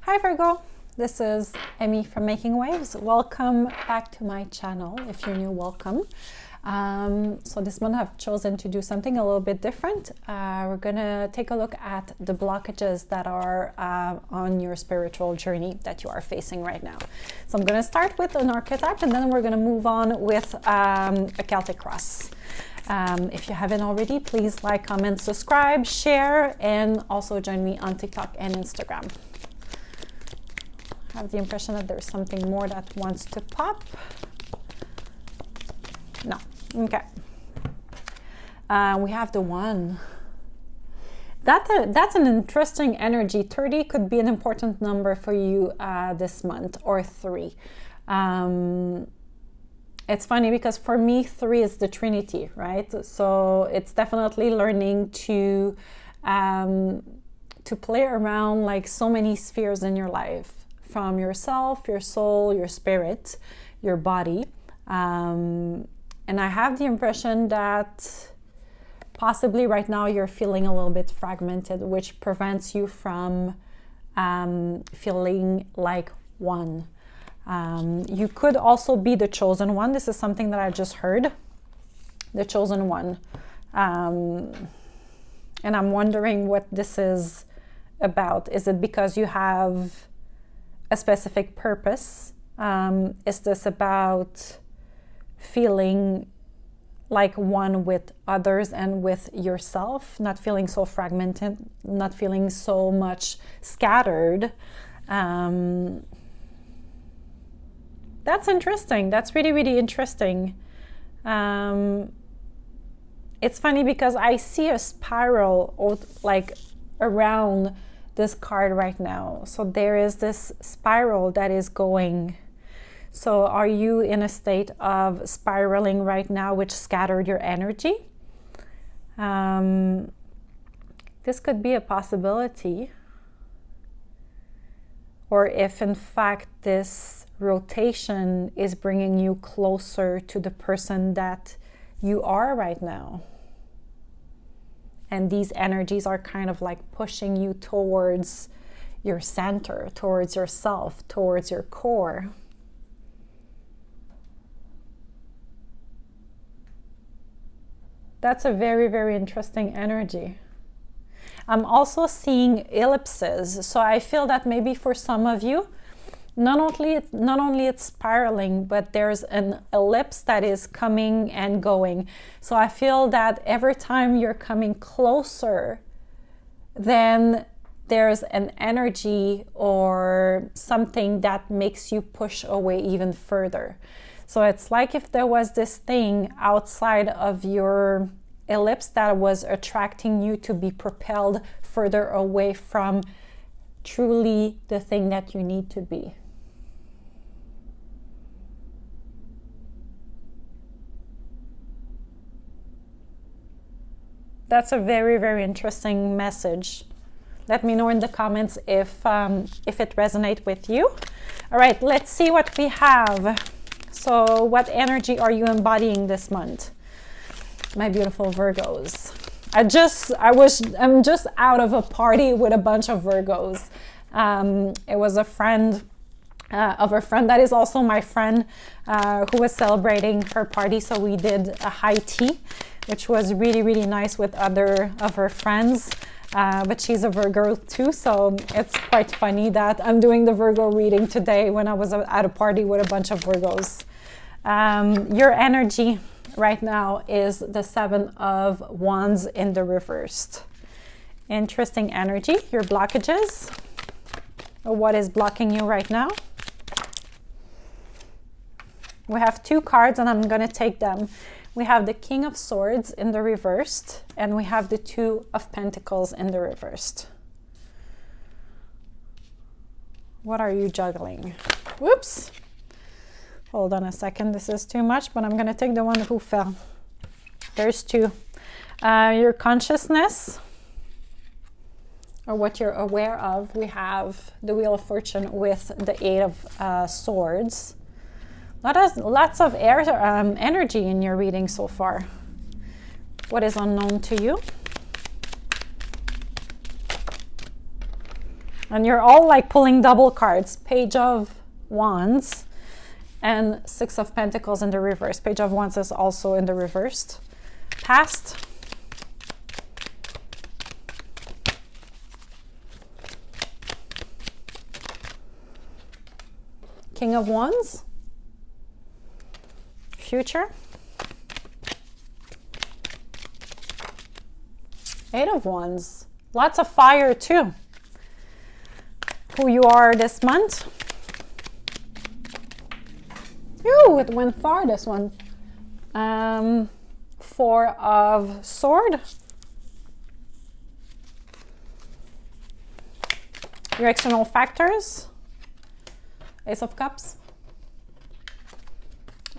Hi Virgo, this is Emmy from Making Waves. Welcome back to my channel. If you're new, welcome. So this month I've chosen to do something a little bit different. We're gonna take a look at the blockages that are on your spiritual journey that you are facing right now. So I'm gonna start with an archetype and then we're gonna move on with a Celtic cross. If you haven't already, please like, comment, subscribe, share, and also join me on TikTok and Instagram. I have the impression that there's something more that wants to pop. No. Okay. We have the 1. That's an interesting energy. 30 could be an important number for you this month, or 3. It's funny because for me, 3 is the Trinity, right? So it's definitely learning to play around like so many spheres in your life, from yourself, your soul, your spirit, your body. And I have the impression that possibly right now you're feeling a little bit fragmented, which prevents you from feeling like one. You could also be the chosen one. This is something that I just heard. The chosen one. And I'm wondering what this is about. Is it because you have a specific purpose? Is this about feeling like one with others and with yourself, not feeling so fragmented, not feeling so much scattered? That's interesting. That's really, really interesting. It's funny because I see a spiral like around this card right now. So there is this spiral that is going. So are you in a state of spiraling right now, which scattered your energy? This could be a possibility. Or if in fact this rotation is bringing you closer to the person that you are right now. And these energies are kind of like pushing you towards your center, towards yourself, towards your core. That's a very, very interesting energy. I'm also seeing ellipses. So I feel that maybe for some of you, not only it's spiraling, but there's an ellipse that is coming and going. So I feel that every time you're coming closer, then there's an energy or something that makes you push away even further. So it's like if there was this thing outside of your ellipse that was attracting you to be propelled further away from truly the thing that you need to be. That's a very, very interesting message. Let me know in the comments if it resonates with you. All right, let's see what we have. So what energy are you embodying this month, my beautiful Virgos? I'm just out of a party with a bunch of Virgos. It was a friend of a friend that is also my friend who was celebrating her party. So we did a high tea, which was really, really nice with other of her friends. But she's a Virgo too, so it's quite funny that I'm doing the Virgo reading today when I was at a party with a bunch of Virgos. Your energy right now is the 7 of Wands in the reversed. Interesting energy. Your blockages. What is blocking you right now? We have 2 cards and I'm going to take them. We have the King of Swords in the reversed and we have the 2 of Pentacles in the reversed. What are you juggling? Whoops. Hold on a second. This is too much, but I'm going to take the one who fell. There's 2. Your consciousness, or what you're aware of. We have the Wheel of Fortune with the 8 of Swords. Lots of air energy in your reading so far. What is unknown to you? And you're all like pulling double cards. Page of Wands and Six of Pentacles in the reverse. Page of Wands is also in the reversed. Past. King of Wands. Future. Eight of Wands. Lots of fire too. Who you are this month. Ooh, it went far, this one. Four of Sword. Your external factors. Ace of Cups.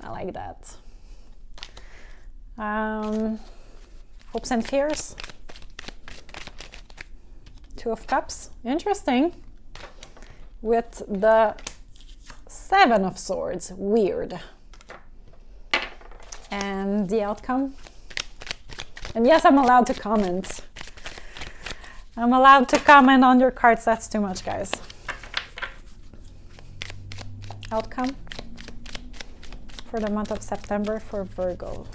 I like that. Hopes and fears. Two of Cups. Interesting. With the Seven of Swords. Weird. And the outcome. And yes, I'm allowed to comment. I'm allowed to comment on your cards. That's too much, guys. Outcome for the month of September for Virgo.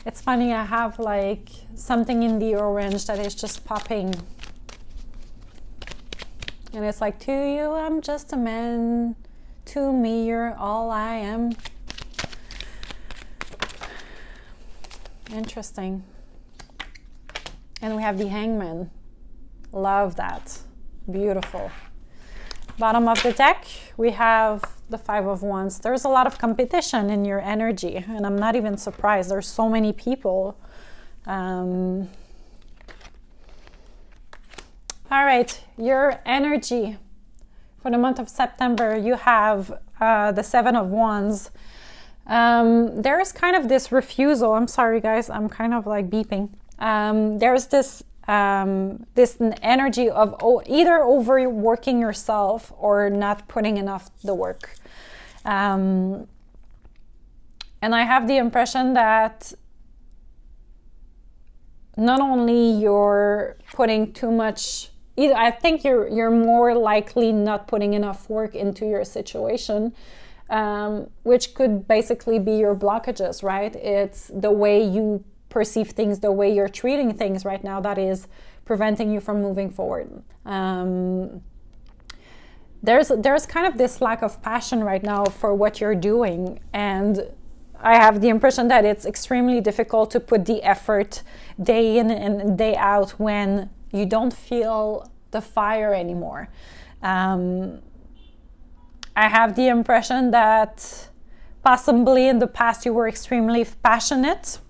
It's funny, I have like something in the orange that is just popping. And it's like, to you, I'm just a man. To me, you're all I am. Interesting. And we have the Hangman. Love that. Beautiful. Bottom of the deck, we have the Five of Wands. There's a lot of competition in your energy, and I'm not even surprised. There's so many people. All right, your energy for the month of September, you have the Seven of Wands. There's kind of this refusal. I'm sorry, guys. I'm kind of like beeping. There's this energy of either overworking yourself or not putting enough the work. And I have the impression that not only you're putting too much, I think you're more likely not putting enough work into your situation, which could basically be your blockages, right? It's the way you perceive things, the way you're treating things right now that is preventing you from moving forward. There's kind of this lack of passion right now for what you're doing, and I have the impression that it's extremely difficult to put the effort day in and day out when you don't feel the fire anymore. I have the impression that possibly in the past you were extremely passionate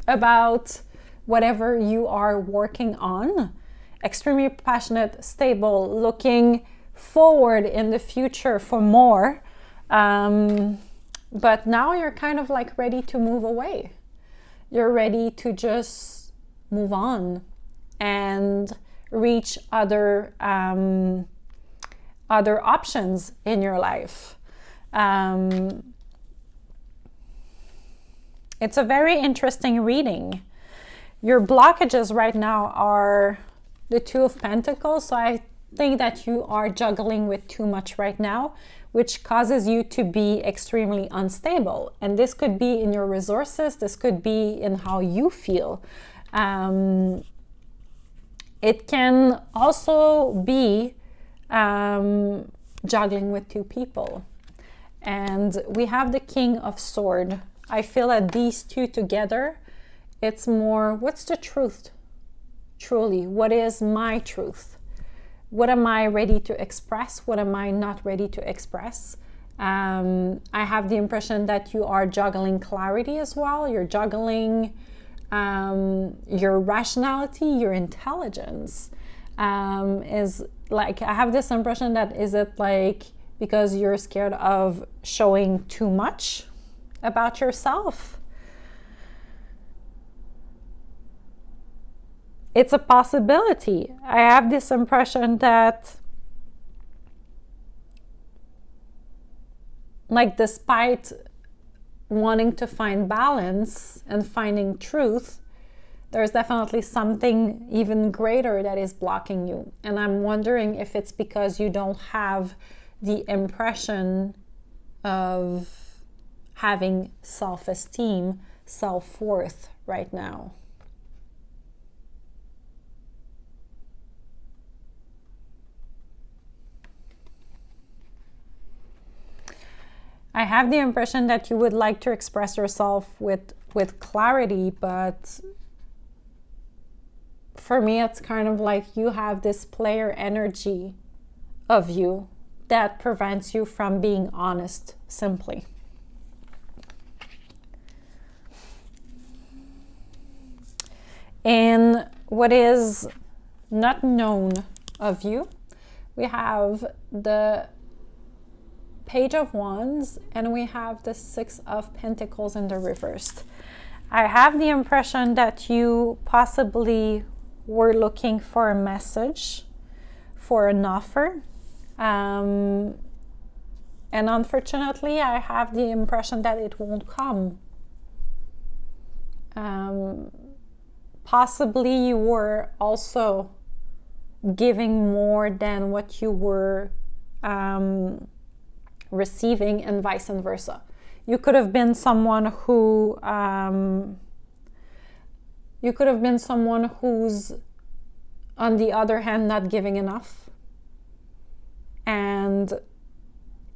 about whatever you are working on, extremely passionate, stable, looking forward in the future for more, but now you're kind of like ready to move away. You're ready to just move on and reach other options in your life. It's a very interesting reading. Your blockages right now are the Two of Pentacles. So I think that you are juggling with too much right now, which causes you to be extremely unstable. And this could be in your resources. This could be in how you feel. It can also be juggling with two people. And we have the King of Swords. I feel that these two together, it's more, what's the truth? Truly, what is my truth? What am I ready to express? What am I not ready to express? I have the impression that you are juggling clarity as well. You're juggling your rationality, your intelligence. Is like, I have this impression that, is it like because you're scared of showing too much about yourself? It's a possibility. I have this impression that, like, despite wanting to find balance and finding truth, there's definitely something even greater that is blocking you. And I'm wondering if it's because you don't have the impression of having self-esteem, self-worth right now. I have the impression that you would like to express yourself with clarity, but for me, it's kind of like you have this player energy of you that prevents you from being honest, simply. And what is not known of you, we have the Page of Wands and we have the Six of Pentacles in the reversed. I have the impression that you possibly were looking for a message, for an offer. And unfortunately, I have the impression that it won't come. Possibly you were also giving more than what you were receiving, and vice versa. You could have been someone who who's on the other hand not giving enough and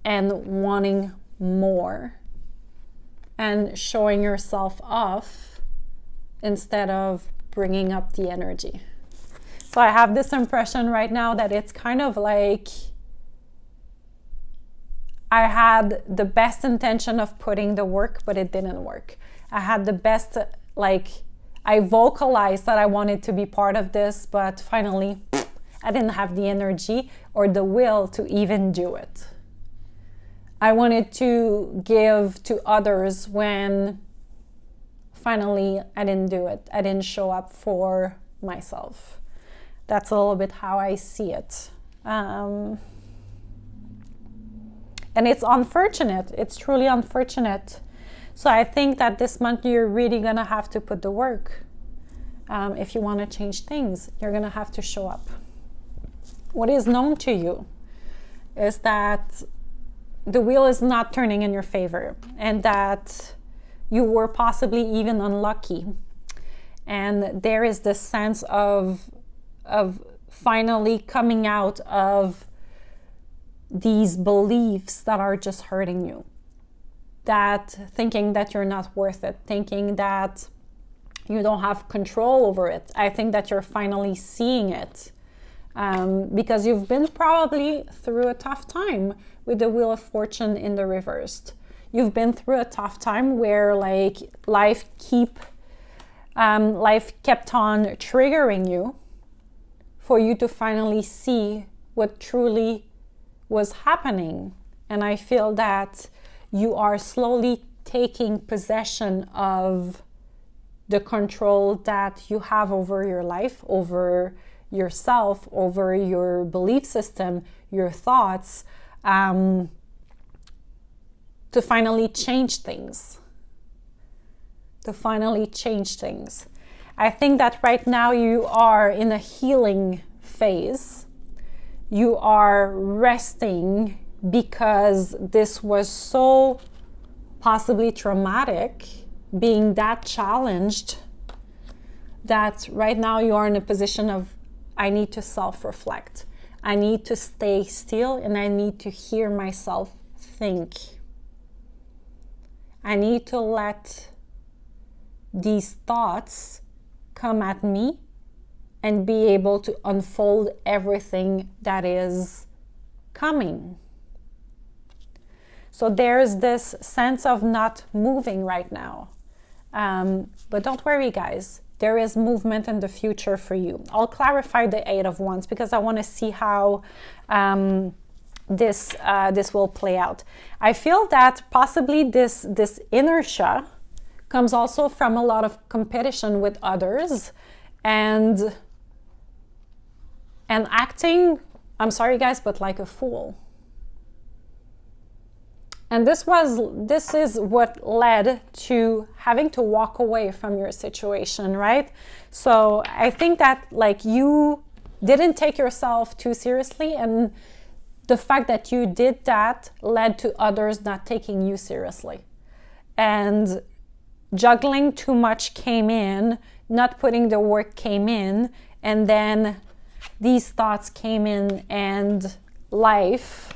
wanting more and showing yourself off instead of bringing up the energy. So I have this impression right now that it's kind of like I had the best intention of putting the work, but it didn't work. I had the best, I vocalized that I wanted to be part of this, but finally I didn't have the energy or the will to even do it. I wanted to give to others when finally I didn't do it. I didn't show up for myself. That's a little bit how I see it. And it's unfortunate. It's truly unfortunate. So I think that this month you're really going to have to put the work. If you want to change things, you're going to have to show up. What is known to you is that the wheel is not turning in your favor and that you were possibly even unlucky. And there is this sense of finally coming out of these beliefs that are just hurting you, that thinking that you're not worth it, thinking that you don't have control over it. I think that you're finally seeing it because you've been probably through a tough time with the Wheel of Fortune in the reversed. You've been through a tough time where life kept on triggering you for you to finally see what truly was happening. And I feel that you are slowly taking possession of the control that you have over your life, over yourself, over your belief system, your thoughts, to finally change things. I think that right now you are in a healing phase. You are resting because this was so possibly traumatic, being that challenged, that right now you are in a position of, I need to self-reflect. I need to stay still and I need to hear myself think. I need to let these thoughts come at me and be able to unfold everything that is coming. So there's this sense of not moving right now. But don't worry, guys. There is movement in the future for you. I'll clarify the Eight of Wands because I want to see how this will play out. I feel that possibly this inertia comes also from a lot of competition with others and acting, I'm sorry guys, but like a fool. And this is what led to having to walk away from your situation, right? So I think that like you didn't take yourself too seriously, and the fact that you did that led to others not taking you seriously. And juggling too much came in, not putting the work came in, and then these thoughts came in, and life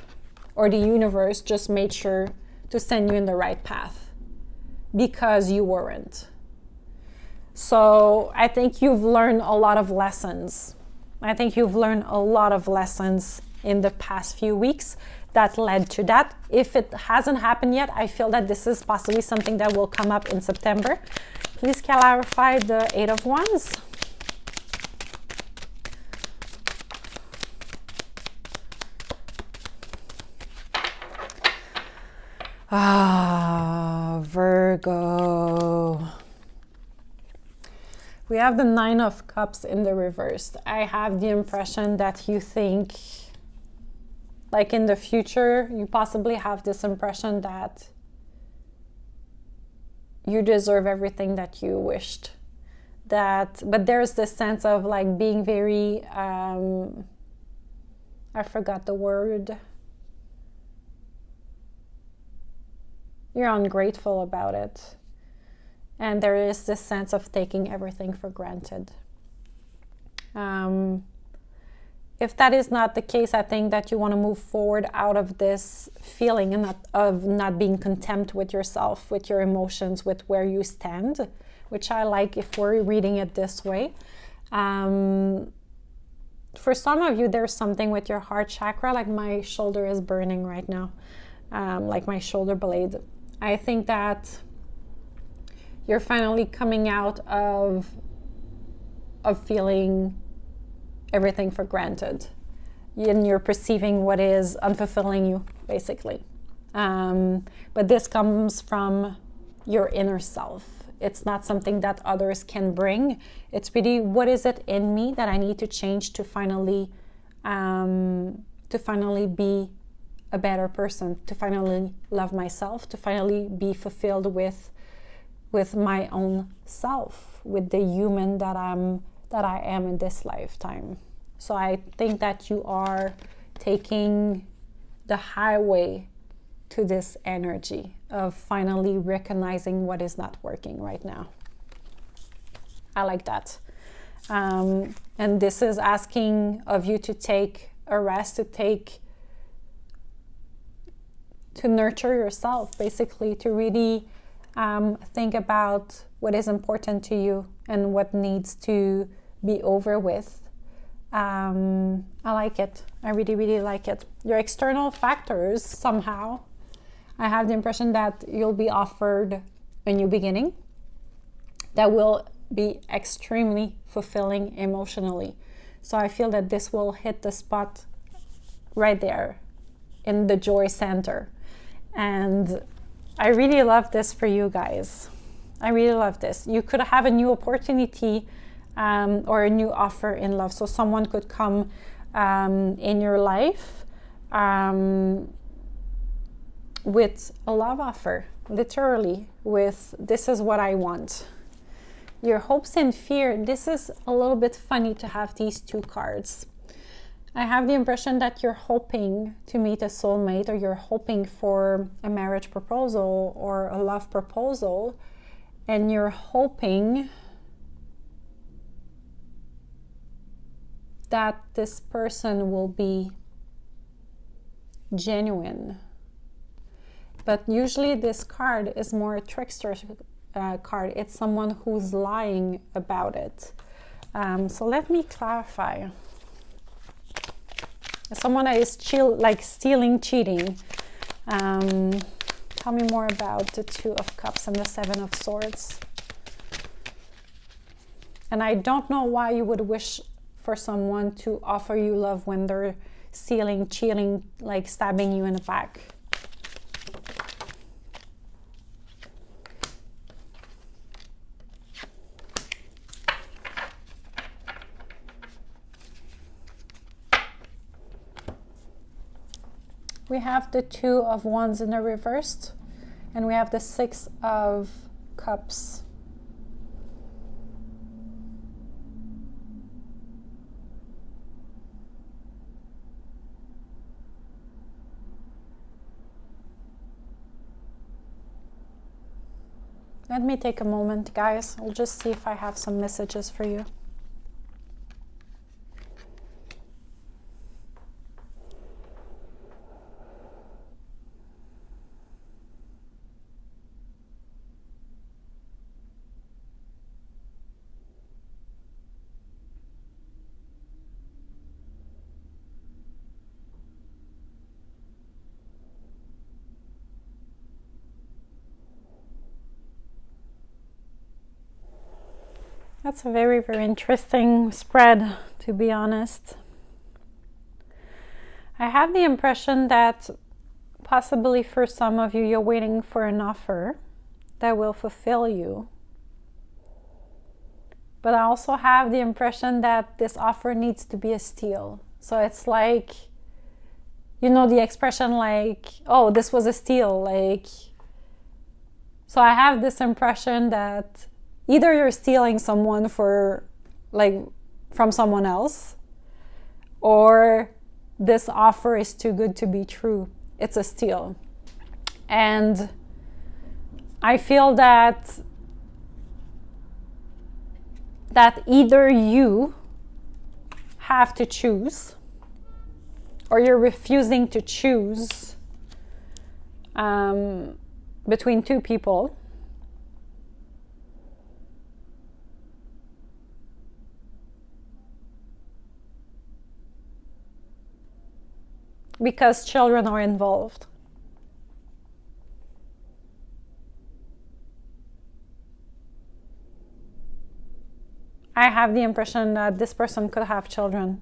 or the universe just made sure to send you in the right path because you weren't. So I think you've learned a lot of lessons. I think you've learned a lot of lessons in the past few weeks that led to that. If it hasn't happened yet, I feel that this is possibly something that will come up in September. Please clarify the Eight of Wands. Virgo. We have the Nine of Cups in the reverse. I have the impression that you think, like in the future, you possibly have this impression that you deserve everything that you wished. But there's this sense of like being very, I forgot the word. You're ungrateful about it. And there is this sense of taking everything for granted. If that is not the case, I think that you want to move forward out of this feeling and of not being content with yourself, with your emotions, with where you stand, which I like if we're reading it this way. For some of you, there's something with your heart chakra, like my shoulder is burning right now, like my shoulder blade. I think that you're finally coming out of feeling everything for granted, and you're perceiving what is unfulfilling you, basically. But this comes from your inner self. It's not something that others can bring. It's really, what is it in me that I need to change to finally be a better person, to finally love myself, to finally be fulfilled with my own self, with the human that I am in this lifetime. So I think that you are taking the highway to this energy of finally recognizing what is not working right now. I like that. And this is asking of you to take a rest, to nurture yourself, basically, to really think about what is important to you and what needs to be over with. I like it. I really, really like it. Your external factors, somehow, I have the impression that you'll be offered a new beginning that will be extremely fulfilling emotionally. So I feel that this will hit the spot right there in the joy center. And I really love this for you guys. I really love this. You could have a new opportunity or a new offer in love. So someone could come in your life with a love offer, literally, with this is what I want. Your hopes and fear, this is a little bit funny to have these two cards. I have the impression that you're hoping to meet a soulmate, or you're hoping for a marriage proposal or a love proposal, and you're hoping that this person will be genuine. But usually this card is more a trickster card. It's someone who's lying about it. So let me clarify. Someone that is stealing, cheating. Tell me more about the Two of Cups and the Seven of Swords. And I don't know why you would wish for someone to offer you love when they're stealing, cheating, like stabbing you in the back. We have the 2 of Wands in the reversed, and we have the 6 of Cups. Let me take a moment, guys. I'll just see if I have some messages for you. That's a very, very interesting spread, to be honest. I have the impression that possibly for some of you, you're waiting for an offer that will fulfill you. But I also have the impression that this offer needs to be a steal. So it's like, you know, the expression like, oh, this was a steal. Like, so I have this impression that either you're stealing someone for, like, from someone else, or this offer is too good to be true. It's a steal. And I feel that either you have to choose, or you're refusing to choose between 2 people. Because children are involved. I have the impression that this person could have children,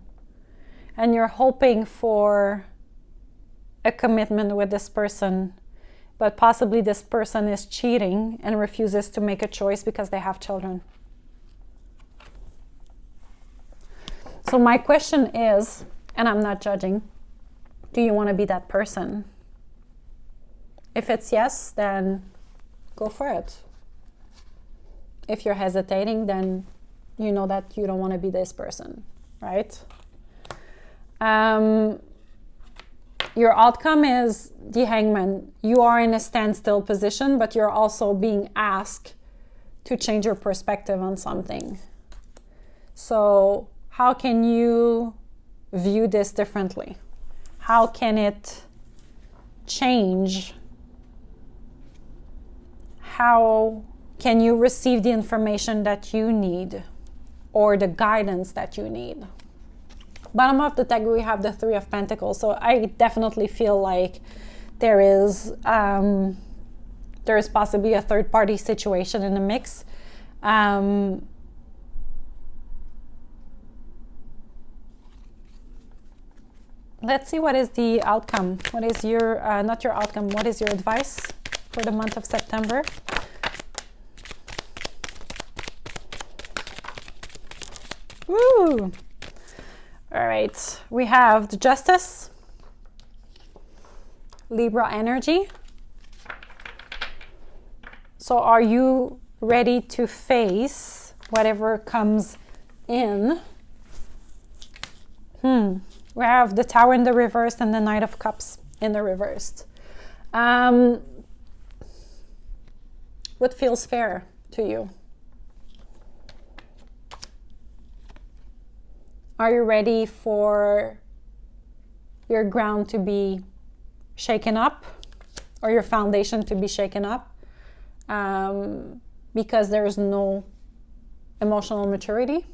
and you're hoping for a commitment with this person, but possibly this person is cheating and refuses to make a choice because they have children. So my question is, and I'm not judging, do you want to be that person? If it's yes, then go for it. If you're hesitating, then you know that you don't want to be this person, right? Your outcome is the Hangman. You are in a standstill position, but you're also being asked to change your perspective on something. So how can you view this differently? How can it change? How can you receive the information that you need or the guidance that you need? Bottom of the deck, we have the 3 of Pentacles. So I definitely feel like there is possibly a third-party situation in the mix. Let's see what is the outcome. What is your, not your outcome, what is your advice for the month of September? Woo! All right, we have the Justice, Libra energy. So are you ready to face whatever comes in? We have the Tower in the reverse and the Knight of Cups in the reversed. What feels fair to you? Are you ready for your ground to be shaken up, or your foundation to be shaken up, because there is no emotional maturity?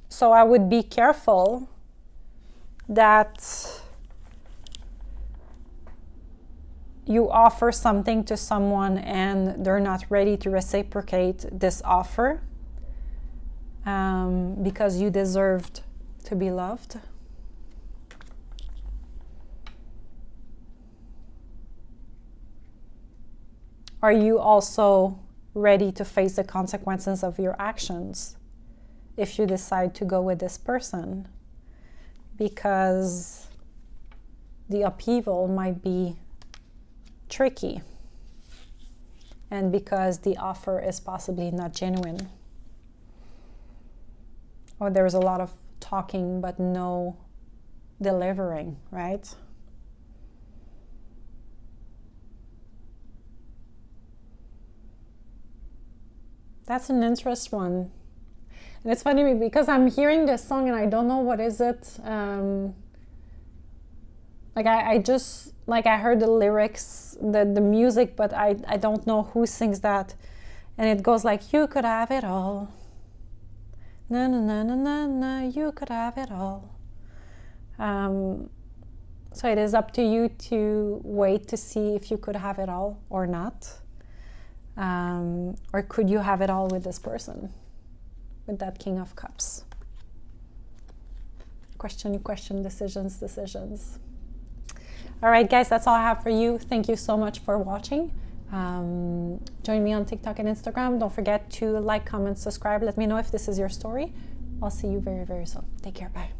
So I would be careful that you offer something to someone and they're not ready to reciprocate this offer, because you deserved to be loved. Are you also ready to face the consequences of your actions if you decide to go with this person? Because the upheaval might be tricky, and because the offer is possibly not genuine, or there's a lot of talking but no delivering, right? That's an interesting one. And it's funny because I'm hearing this song and I don't know what is it. Like I just, like I heard the lyrics, the music, but I don't know who sings that. And it goes like, you could have it all. Na na na na na na, you could have it all. So it is up to you to wait to see if you could have it all or not. Or could you have it all with this person, with that King of Cups? Question, decisions. All right, guys, that's all I have for you. Thank you so much for watching. Join me on TikTok and Instagram. Don't forget to like, comment, subscribe. Let me know if this is your story. I'll see you very, very soon. Take care. Bye.